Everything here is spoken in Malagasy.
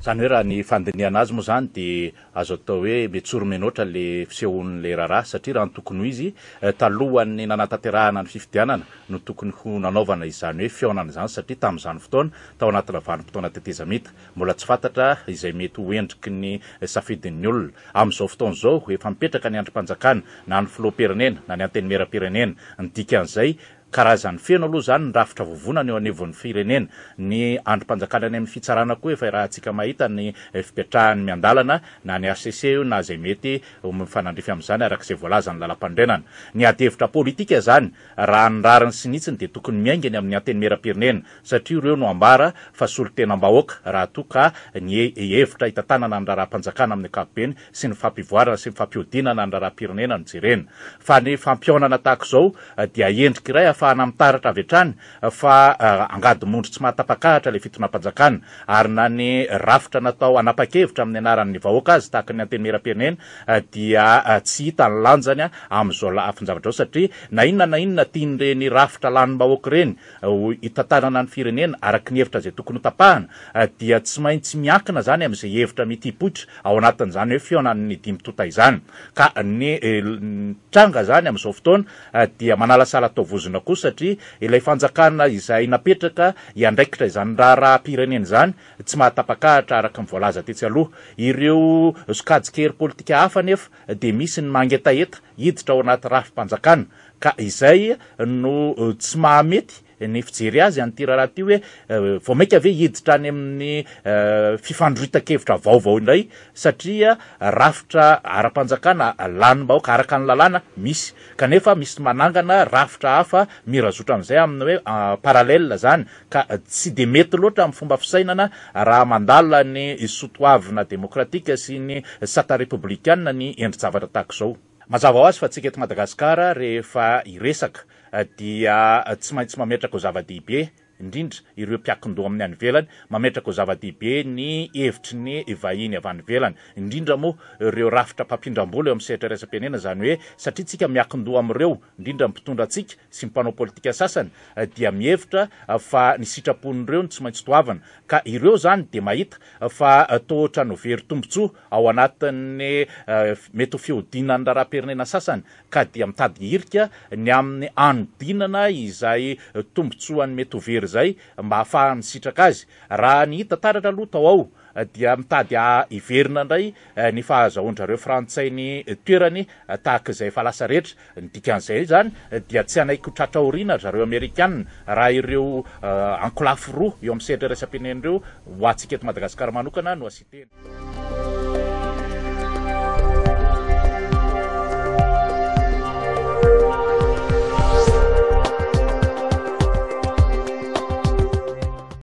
Zany hoe raha ny fandiniana azy moa zany dia azo atao hoe metsoro menoatra le fisehon'le raharaha satria raha ny tokony ho izy talohan'ny nanatanterahana ny fifidianana no tokony ho nanaovana izany hoe fionana izany satria tamin'izany fotoana tao anatina vanim-potoana tetezamita mbola tsy fantatra izay mety ho endriky ny safidin'ny olona. Amin'izao fotoana izao efa mipetraka ny andrim-panjakana na ny filoham-pirenena na ny antenimieram-pirenena ny dikan'izay karazany feno aloha zany ny rafitra vovonana eo anivon'ny firenena ny androm-panjakana any amin'ny fitsarana koa efa raha antsika mahita ny fipetrahany miandalana na ny ACC na izay mety mifanandrify amin'izany arak'izay voalaza ny lalam-pandrenana. Ny ady-hevitra politika zany raha ny rariny sinitsiny dia tokony miaingany amin'ny antenimieram-pirenena satria ireo no ambara fa solotenam-bahoaka raha toa ka ny hevitra hitantanana ny raharaham-panjakana amin'ny ankapobeny sy ny fampivoarana sy ny fampiodinana ny raharaham-pirenena no jerena. Fa ny fampionana tahak'izao dia endriky iray ahafahana mitaratra avy hatrany fa angady mondry tsy mahatapakahatra le fitonam-panjakana ary na ny rafitra natao anapa-kevitra amin'ny anaran'ny vahoaka azy tahaka ny antenimieram-pirenena dia tsy hita ny lanjany amin'izao lafin-javatra zao satria na inona tian'ireny rafitra lanim-bahoaka ireny hitantanana ny firenena araky ny hevitra izay tokony ho tapahana dia tsy maintsy miankina zany amin'izay hevitra mitipoitra ao anatin'izany hoe fionan'ny dimy tota izany ka ny tranga zany amin'izao fotoana dia manalasala taovozona koa satria ilay fanjakana izay napetraka iandraikitra izany raharaham-pirenena izany tsy mahatapakahatra araka ny voalaza tetsy aloha. Ireo sokajikery politika hafa nefa dia misy ny mangetaheta hiditra ao anaty rafim-panjakana ka izay no tsy mahamety ny fijery azy an'ity raharaha ty hoe vao maika ave hiditra any amin'ny fifandroitan-kevitra vaovao indray satria rafitra ara-panjakana lanim-bahoaka araka ny lalàna misy kanefa misy manangana rafitra hafa mirazotra amin'izay amin'ny hoe paralèle zany ka tsy de mety loatra amin'ny fomba fisainana raha mandala ny sotoavina demokratika sy ny sata republikana ny endri-javatra tahak'izao. Mazava ho azy fa tsika eto Madagasikara rehefa iresaka dia tsy maintsy mametraka ho zava-dehibe indrindra ireo mpiakin-doha amin'ny any ivelany mametraka ho zava-dehibe ny hevitry ny vahiny avy any ivelany indrindra moa ireo rafitra mpampindram-bola eo amin'ny sehatra iraisam-pirenena zany hoe satria tsika miakin-doha amin'ireo indrindra mpitondra antsika sy mpanao politika sasany dia mihevitra fa ny sitrapon'ireo ny tsy maintsy toavana ka ireo zany dia mahita fa tohatra no very tombotsoa ao anatin'ny mety ho fihodinany raharaham-pirenena sasany ka dia mitady hirika ny amin'ny anodinana izay tombotsoany mety ho very zay mba ahafahany sitraka azy raha ny hita taratra aloha tao ao dia mitady hiverina indray ny fahazahoandrareo frantsay ny toerany tahaka izay efa lasa rehetra ny dikan'izay zany dia tsy anaiky ho tratra aoriana zareo amerikanina raha ireo ankolafo roa eo amin'ny sehatra iraisam-pirenena ireo ho antsika eto Madagasikara manokana no asiteny.